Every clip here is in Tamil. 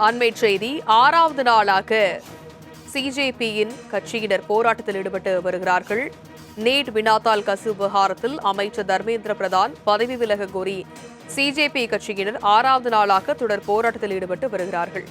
அண்மை செய்தி. 6வது நாளாக சிஜேபியின் கட்சியினர் போராட்டத்தில் ஈடுபட்டு வருகிறார்கள். நீட் வினாத்தாள் கசிவு விவகாரத்தில் அமைச்சர் தர்மேந்திர பிரதான் பதவி விலக கோரி சிஜேபி கட்சியினர் 6வது நாளாக தொடர் போராட்டத்தில் ஈடுபட்டு வருகிறார்கள்.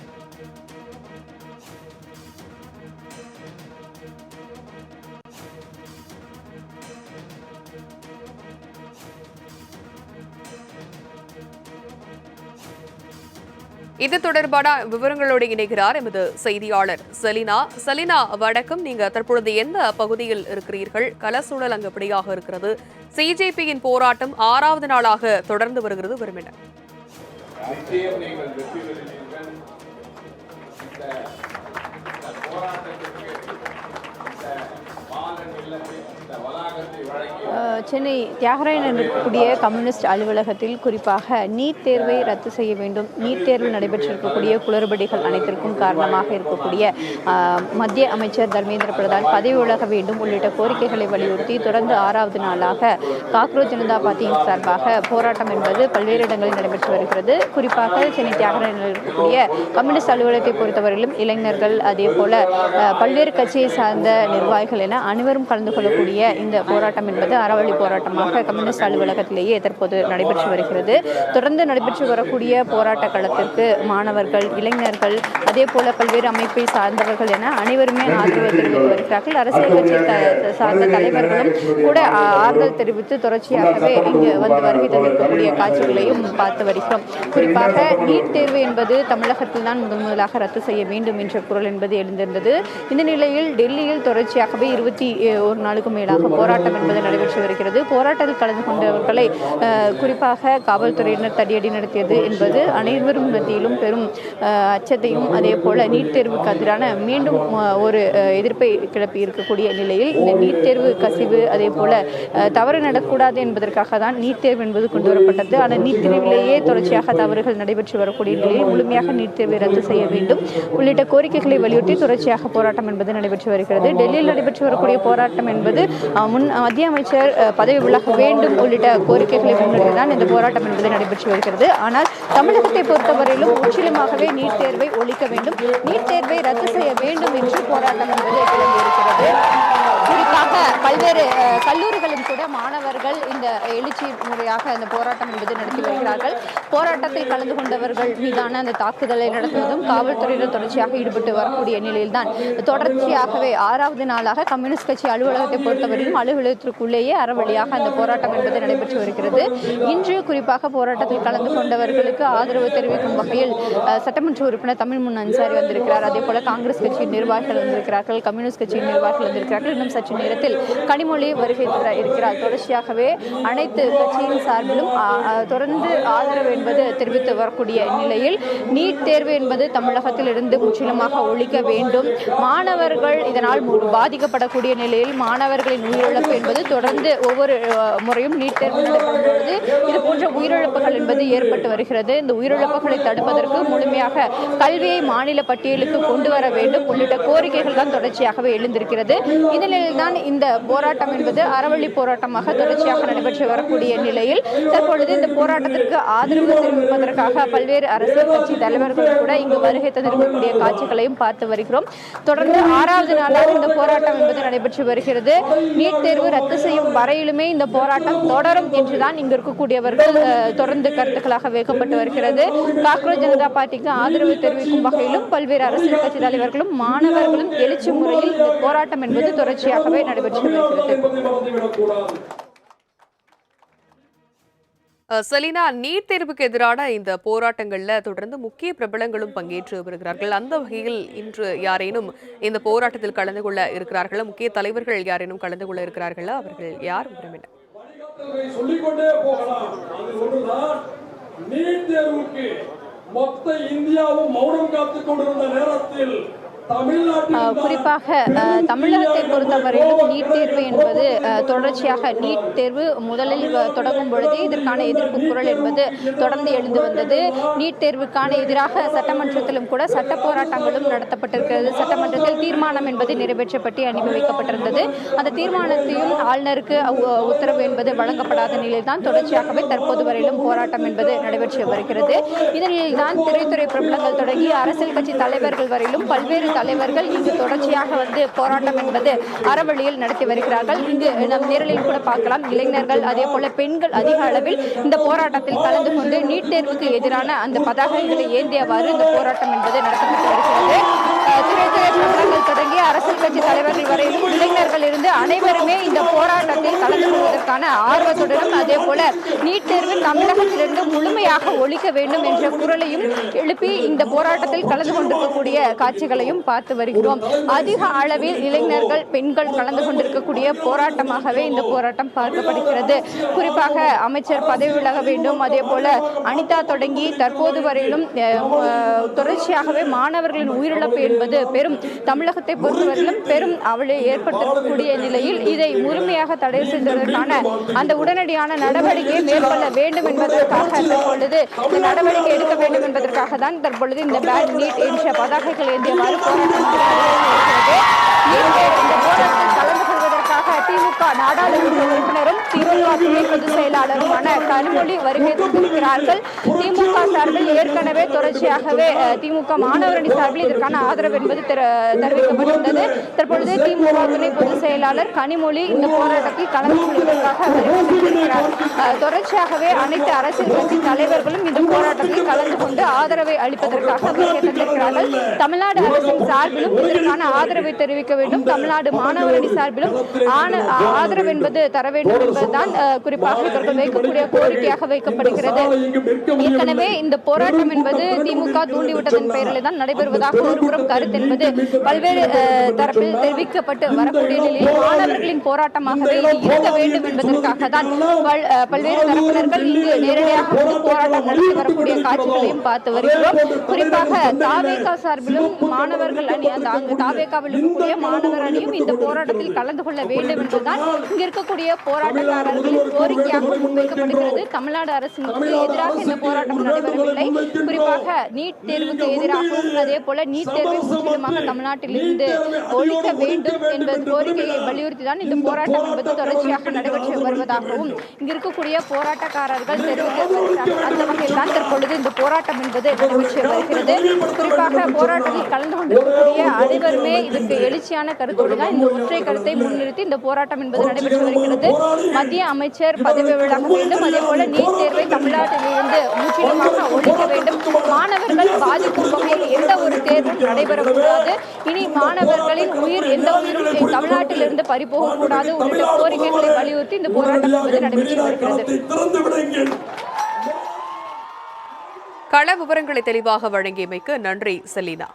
இது தொடர்பான விவரங்களோடு இணைகிறார் எமது செய்தியாளர் செலினா. செலினா, வணக்கம். நீங்க தற்பொழுது எந்த பகுதியில் இருக்கிறீர்கள்? கலசூழல் அங்கு எப்படியாக இருக்கிறது? சிஜேபியின் போராட்டம் 6வது நாளாக தொடர்ந்து வருகிறது. வருமென சென்னை தியாகராயன் இருக்கக்கூடிய கம்யூனிஸ்ட் அலுவலகத்தில் குறிப்பாக நீட் தேர்வை ரத்து செய்ய வேண்டும், நீட் தேர்வு நடைபெற்றிருக்கக்கூடிய குளறுபடிகள் அனைத்திற்கும் காரணமாக இருக்கக்கூடிய மத்திய அமைச்சர் தர்மேந்திர பிரதான் பதவி விலக வேண்டும் உள்ளிட்ட கோரிக்கைகளை வலியுறுத்தி தொடர்ந்து 6வது நாளாக காக்ரோச் ஜனதா பார்ட்டியின் சார்பாக போராட்டம் என்பது பல்வேறு இடங்களில் நடைபெற்று வருகிறது. குறிப்பாக சென்னை தியாகராயனில் இருக்கக்கூடிய கம்யூனிஸ்ட் அலுவலகத்தை பொறுத்தவரையிலும் இளைஞர்கள், அதே போல பல்வேறு கட்சியை சார்ந்த நிர்வாகிகள் என அனைவரும் கலந்து கொள்ளக்கூடிய இந்த போராட்டம் என்பது அறவழி போராட்டமாக கம்யூனிஸ்ட் அலுவலகத்திலேயே தற்போது நடைபெற்று வருகிறது. தொடர்ந்து நடைபெற்று வரக்கூடிய போராட்ட களத்திற்கு மாணவர்கள், இளைஞர்கள், அதே போல பல்வேறு அமைப்பை சார்ந்தவர்கள் என அனைவருமே ஆதரவு தெரிவித்து வருகிறார்கள். அரசியல் கட்சி சார்ந்த தலைவர்களும் கூட ஆறுதல் தெரிவித்து தொடர்ச்சியாகவே இங்கு வந்து வருகை தந்திருக்கக்கூடிய காட்சிகளையும் பார்த்து வருகிறோம். குறிப்பாக நீட் தேர்வு என்பது தமிழகத்தில் தான் முதலாக ரத்து செய்ய வேண்டும் என்ற குரல் என்பது எழுந்திருந்தது. இந்த நிலையில் டெல்லியில் தொடர்ச்சியாகவே 21 நாளுக்கும் மேலாக போராட்டம் என்பது நடைபெற்று வருகிறது. போராட்டத்தில் கலந்து கொண்டவர்களை குறிப்பாக காவல்துறையினர் தடியடி நடத்தியது என்பது அனைவரும் மத்தியிலும் பெரும் அச்சத்தையும், அதே போல நீட் தேர்வுக்கு எதிரான மீண்டும் ஒரு எதிர்ப்பை கிளப்பி இருக்கக்கூடிய நிலையில் இந்த நீட் தேர்வு கசிவு, அதே போல தவறு நடக்கூடாது என்பதற்காக தான் நீட் தேர்வு என்பது கொண்டு வரப்பட்டது. ஆனால் நீட் தேர்விலேயே தொடர்ச்சியாக தவறுகள் நடைபெற்று வரக்கூடிய நிலையில் முழுமையாக நீட் தேர்வை ரத்து செய்ய வேண்டும் உள்ளிட்ட கோரிக்கைகளை வலியுறுத்தி தொடர்ச்சியாக போராட்டம் என்பது நடைபெற்று வருகிறது. டெல்லியில் நடைபெற்று வரக்கூடிய போராட்டம் என்பது மத்திய அமைச்சர் பதவி விலக வேண்டும் உள்ளிட்ட கோரிக்கைகளை முன்னிட்டு தான் இந்த போராட்டம் என்பது நடைபெற்று வருகிறது. ஆனால் தமிழகத்தை பொறுத்தவரையிலும் முற்றிலுமாகவே நீட் தேர்வை ஒழிக்க வேண்டும், நீட் தேர்வை ரத்து செய்ய வேண்டும் என்று போராட்டம் என்பது கிளம்பியிருக்கிறது. குறிப்பாக பல்வேறு கல்லூரிகளில் கூட மாணவர்கள் இந்த எழுச்சி முறையாக அந்த போராட்டம் என்பது நடத்தி வருகிறார்கள். போராட்டத்தில் கலந்து கொண்டவர்கள் மீதான அந்த தாக்குதலை நடத்துவதும் காவல்துறையினர் தொடர்ச்சியாக ஈடுபட்டு வரக்கூடிய நிலையில்தான் தொடர்ச்சியாகவே 6வது நாளாக கம்யூனிஸ்ட் கட்சி அலுவலகத்தை பொறுத்தவரையிலும் அலுவலகத்திற்குள்ளேயே அறவழியாக அந்த போராட்டம் என்பது நடைபெற்று வருகிறது. இன்று குறிப்பாக போராட்டத்தில் கலந்து கொண்டவர்களுக்கு ஆதரவு தெரிவிக்கும் வகையில் சட்டமன்ற உறுப்பினர் தமிழ் முன் அன்சாரி வந்திருக்கிறார். அதே போல காங்கிரஸ் கட்சியின் நிர்வாகிகள் வந்திருக்கிறார்கள், கம்யூனிஸ்ட் கட்சியின் நிர்வாகிகள் வந்திருக்கிறார்கள். இன்னும் சற்று நேரத்தில் கனிமொழி வருகை இருக்கிறார். தொடர்ச்சியாகவே அனைத்து கட்சியின் சார்பிலும் தொடர்ந்து ஆதரவு என்பது தெரிவித்து வரக்கூடிய நிலையில் நீட் தேர்வு என்பது தமிழகத்தில் இருந்து முற்றிலுமாக ஒழிக்க வேண்டும், மாணவர்கள் இதனால் பாதிக்கப்படக்கூடிய நிலையில் மாணவர்களின் உயிரிழப்பு என்பது தொடர்ந்து ஒவ்வொரு முறையும் நீட் தேர்வு நடைபெறும் பொழுது இது போன்ற உயிரிழப்புகள் என்பது ஏற்பட்டு வருகிறது. இந்த உயிரிழப்புகளை தடுப்பதற்கு முழுமையாக கல்வியை மாநில பட்டியலுக்கு கொண்டு வர வேண்டும் உள்ளிட்ட கோரிக்கைகள் தான் தொடர்ச்சியாகவே எழுந்திருக்கிறது. இந்த நிலையில்தான் இந்த போராட்டம் என்பது அறவழி போராட்டமாக தொடர்ச்சியாக நடைபெற்று வரக்கூடிய நிலையில் தற்பொழுது இந்த போராட்டத்திற்கு ஆதரவு தெரிவிப்பதற்காக பல்வேறு அரசியல் கட்சி தலைவர்கள் கூட இங்கு வருகை தந்திருக்கக்கூடிய காட்சிகளையும் பார்த்து வருகிறோம். தொடர்ந்து 6வது நாளாக இந்த போராட்டம் என்பது நடைபெற்று வருகிறது. நீட் தேர்வு ரத்து செய்யும் வரையிலுமே இந்த போராட்டம் தொடரும் என்றுதான் இங்கு இருக்கக்கூடியவர்கள் தொடர்ந்து கருத்துக்களாக வைக்கப்பட்டு வருகிறது. காக்ரோச் ஜனதா பார்ட்டிக்கு ஆதரவு தெரிவிக்கும் வகையிலும் பல்வேறு அரசியல் கட்சி தலைவர்களும் மாணவர்களும் எழுச்சி முறையில் இந்த போராட்டம் என்பது தொடர்ச்சியாகவே நடைபெற்று வருகிறது. செலினா, நீட் தேர்வுக்கு எதிரான இந்த போராட்டங்கள்ல தொடர்ந்து முக்கிய பிரபலங்களும் பங்கேற்று வருகிறார்கள். அந்த வகையில் இன்று யாரேனும் இந்த போராட்டத்தில் கலந்து கொள்ள இருக்கிறார்களா? முக்கிய தலைவர்கள் யாரேனும் கலந்து கொள்ள இருக்கிறார்களா? அவர்கள் யார்? சொல்லிக்கொண்டே போகலாம். அது ஒன்றுதான், நீட் தேர்வுக்கு மொத்த இந்தியாவும் மௌனம் காத்துக் கொண்டிருந்த நேரத்தில் குறிப்பாக தமிழகத்தை பொறுத்தவரையிலும் நீட் தேர்வு என்பது தொடர்ச்சியாக நீட் தேர்வு முதலில் தொடங்கும் பொழுதே இதற்கான எதிர்ப்பு குரல் என்பது தொடர்ந்து எழுந்து வந்தது. நீட் தேர்வுக்கான எதிராக சட்டமன்றத்திலும் கூட சட்ட போராட்டங்களும் நடத்தப்பட்டிருக்கிறது. சட்டமன்றத்தில் தீர்மானம் என்பது நிறைவேற்றப்பட்டு அனுப்பி வைக்கப்பட்டிருந்தது. அந்த தீர்மானத்தையும் ஆளுநருக்கு உத்தரவு என்பது வழங்கப்படாத நிலையில்தான் தொடர்ச்சியாகவே தற்போது வரையிலும் போராட்டம் என்பது நடைபெற்று வருகிறது. இதனில் தான் திரைத்துறை பிரபலங்கள் தொடங்கி அரசியல் கட்சி தலைவர்கள் வரையிலும் பல்வேறு தலைவர்கள் இங்கு தொடர்ச்சியாக போராட்டம் என்பது அறவழியில் நடத்தி வருகிறார்கள். இங்கு நம் நேரலில் கூட பார்க்கலாம், இளைஞர்கள் அதே போல பெண்கள் அதிக அளவில் இந்த போராட்டத்தில் கலந்து கொண்டு நீட் தேர்வுக்கு எதிரான அந்த பதாகைகளை ஏந்தியவாறு இந்த போராட்டம் என்பது நடத்தப்பட்டு வருகிறது. திரைத்துறை பிரபலங்கள் தொடங்கி அரசியல் கட்சி தலைவர்கள் வரையிலும் இளைஞர்கள் இருந்து அனைவருமே இந்த போராட்டத்தில் கலந்து கொள்வதற்கான ஆர்வத்துடனும் அதே போல நீட் தேர்வு தமிழகத்திலிருந்து முழுமையாக ஒழிக்க வேண்டும் என்ற குரலையும் எழுப்பி இந்த போராட்டத்தில் கலந்து கொண்டிருக்கக்கூடிய காட்சிகளையும் பார்த்து வருகிறோம். அதிக அளவில் இளைஞர்கள் பெண்கள் கலந்து கொண்டிருக்கக்கூடிய போராட்டமாகவே இந்த போராட்டம் பார்க்கப்படுகிறது. குறிப்பாக அமைச்சர் பதவி விலக வேண்டும், அதே போல அனிதா தொடங்கி தற்போது வரையிலும் தொடர்ச்சியாகவே மாணவர்களின் உயிரிழப்பு என்பது பெரும் தமிழகத்தை பொறுத்தவரையிலும் பெரும் அவளை ஏற்பட்டிருக்கக்கூடிய நிலையில் இதை முழுமையாக தடை செய்வதற்கான அந்த உடனடியான நடவடிக்கையை மேற்கொள்ள வேண்டும் என்பதற்காக தற்பொழுது இந்த நடவடிக்கை எடுக்க வேண்டும் என்பதற்காக தான் தற்பொழுது இந்த பேன் நீட் என்ற பதாகைகள் ஏந்தியவாறு போராட்டம் இந்த போராட்டத்தில் கலந்து கொள்வதற்காக திமுக நாடாளுமன்ற உறுப்பினரும் திமுக துணை பொதுச் செயலாளருமான கனிமொழி வருகை தந்திருக்கிறார்கள். திமுக சார்பில் ஏற்கனவே தொடர்ச்சியாகவே திமுக மாணவரணி சார்பில் இதற்கான ஆதரவு என்பது தெரிவிக்கப்பட்டிருந்தது. தற்பொழுது திமுக துணை பொதுச் செயலாளர் கனிமொழி இந்த போராட்டத்தில் கலந்து கொள்வதற்காக வருகை தந்திருக்கிறார். தொடர்ச்சியாகவே அனைத்து அரசியல் கட்சி தலைவர்களும் இந்த போராட்டத்தில் கலந்து கொண்டு ஆதரவை அளிப்பதற்காக வருகை தந்திருக்கிறார்கள். தமிழ்நாடு அரசின் சார்பிலும் இதற்கான ஆதரவை தெரிவிக்க வேண்டும், தமிழ்நாடு மாணவரணி சார்பிலும் ஆதரவு என்பது தர வேண்டும் என்பதுதான் குறிப்பாக இவர்கள் வைக்கக்கூடிய கோரிக்கையாக வைக்கப்படுகிறது. ஏற்கனவே இந்த போராட்டம் என்பது திமுக தூண்டிவிட்டதன் பெயரில் தான் நடைபெறுவதாக ஒருபுறம் கருத்து என்பது பல்வேறு தரப்பில் தெரிவிக்கப்பட்டு வரக்கூடிய நிலையில் மாணவர்களின் போராட்டமாகவே இது இருக்க வேண்டும் என்பதற்காக தான் பல்வேறு தரப்பினர்கள் இங்கு நேரடியாக போராட்டம் நடத்தி வரக்கூடிய காட்சிகளையும் பார்த்து வருகிறோம். குறிப்பாக தாவேகா சார்பிலும் மாணவர்கள் அணி அந்த தாவேகாவில் இருக்கக்கூடிய மாணவர் அணியும் இந்த போராட்டத்தில் கலந்து கொள்ள வேண்டும் என்பதுதான் இங்கு இருக்கக்கூடிய போராட்டக்காரர்களின் கோரிக்கையாக முன்வைக்கப்படுகிறது. தமிழ்நாடு அரசுக்கு எதிராக இந்த போராட்டம் நடைபெறவில்லை. குறிப்பாக நீட் தேர்வுக்கு எதிராகவும் அதே போல நீட் தேர்வை முற்றிலுமாக தமிழ்நாட்டிலிருந்து ஒழிக்க வேண்டும் என்பது கோரிக்கையை வலியுறுத்தி தான் இந்த போராட்டம் என்பது தொடர்ச்சியாக நடைபெற்று வருவதாகவும் இங்கு இருக்கக்கூடிய போராட்டக்காரர்கள் தெரிவித்து வருகிறார்கள். அந்த வகையில் தான் தற்பொழுது இந்த போராட்டம் என்பது நடைபெற்று வருகிறது. குறிப்பாக போராட்டத்தில் கலந்து கொண்டிருக்கக்கூடிய அனைவருமே இதற்கு எழுச்சியான கருத்தோடு தான் இந்த ஒற்றை கருத்தை முன்னிறுத்தி இந்த போராட்டம் என்பது நடைபெற்று வருகிறது. மத்திய அமைச்சர் பதவி விலக வேண்டும், அதே போல நீட் தேர்வை தமிழ்நாட்டிலிருந்து முற்றிலுமாக ஒழிக்க வேண்டும், மாணவர்கள் பாதிக்கும் வகையில் எந்த ஒரு தேர்வும் நடைபெறக்கூடாது, இனி மாணவர்களின் உயிர் எந்த உயிரும் தமிழ்நாட்டிலிருந்து பறிபோகக்கூடாது உள்ளிட்ட கோரிக்கைகளை வலியுறுத்தி இந்த போராட்டம் என்பது நடைபெற்று வருகிறது. கள விவரங்களை தெளிவாக வழங்கியமைக்கு நன்றி செலினா.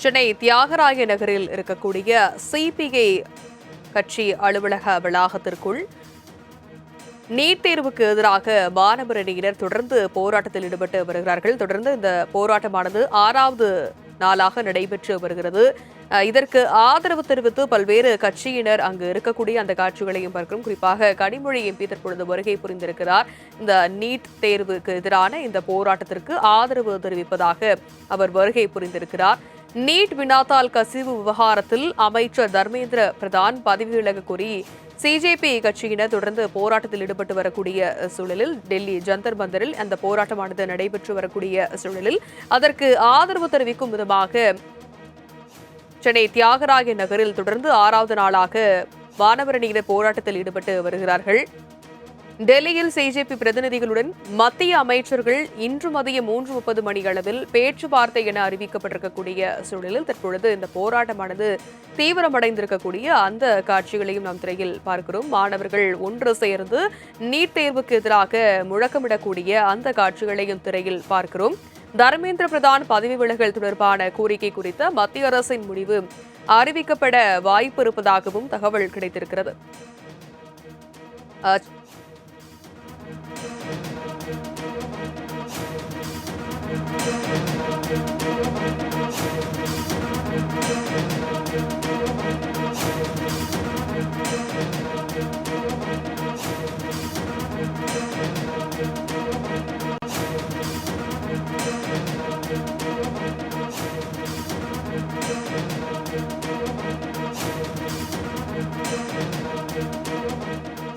சென்னை தியாகராய நகரில் இருக்கக்கூடிய சிபிஐ கட்சி அலுவலக வளாகத்திற்குள் நீட் தேர்வுக்கு எதிராக மாணவர் அணியினர் தொடர்ந்து போராட்டத்தில் ஈடுபட்டு வருகிறார்கள். தொடர்ந்து இந்த போராட்டமானது 6வது நாளாக நடைபெற்று வருகிறது. இதற்கு ஆதரவு தெரிவித்து பல்வேறு கட்சியினர் அங்கு இருக்கக்கூடிய அந்த காட்சிகளையும் பார்க்கிறோம். குறிப்பாக கனிமொழி எம்பி தற்பொழுது வருகை புரிந்திருக்கிறார். இந்த நீட் தேர்வுக்கு எதிரான இந்த போராட்டத்திற்கு ஆதரவு தெரிவிப்பதாக அவர் வருகை புரிந்திருக்கிறார். நீட் வினாத்தாள் கசிவு விவகாரத்தில் அமைச்சர் தர்மேந்திர பிரதான் பதவி விலக கோரி சிஜேபி கட்சியினர் தொடர்ந்து போராட்டத்தில் ஈடுபட்டு வரக்கூடிய சூழலில் டெல்லி ஜந்தர் மந்தரில் அந்த போராட்டமானது நடைபெற்று வரக்கூடிய சூழலில் அதற்கு ஆதரவு தெரிவிக்கும் விதமாக சென்னை தியாகராய நகரில் தொடர்ந்து 6வது நாளாக மாணவர் அணியினர் போராட்டத்தில் ஈடுபட்டு வருகிறார்கள். டெல்லியில் சிஜேபி பிரதிநிதிகளுடன் மத்திய அமைச்சர்கள் இன்று மதியம் 3:30 மணி அளவில் பேச்சுவார்த்தை என அறிவிக்கப்பட்டிருக்கக்கூடிய சூழலில் தற்பொழுது இந்த போராட்டமானது தீவிரமடைந்திருக்கக்கூடிய அந்த காட்சிகளையும் நாம் திரையில் பார்க்கிறோம். மாணவர்கள் ஒன்று சேர்ந்து நீட் தேர்வுக்கு எதிராக முழக்கமிடக்கூடிய அந்த காட்சிகளையும் திரையில் பார்க்கிறோம். தர்மேந்திர பிரதான் பதவி விலகல் தொடர்பான கோரிக்கை குறித்த மத்திய அரசின் முடிவு அறிவிக்கப்பட வாய்ப்பு இருப்பதாகவும் தகவல் கிடைத்திருக்கிறது.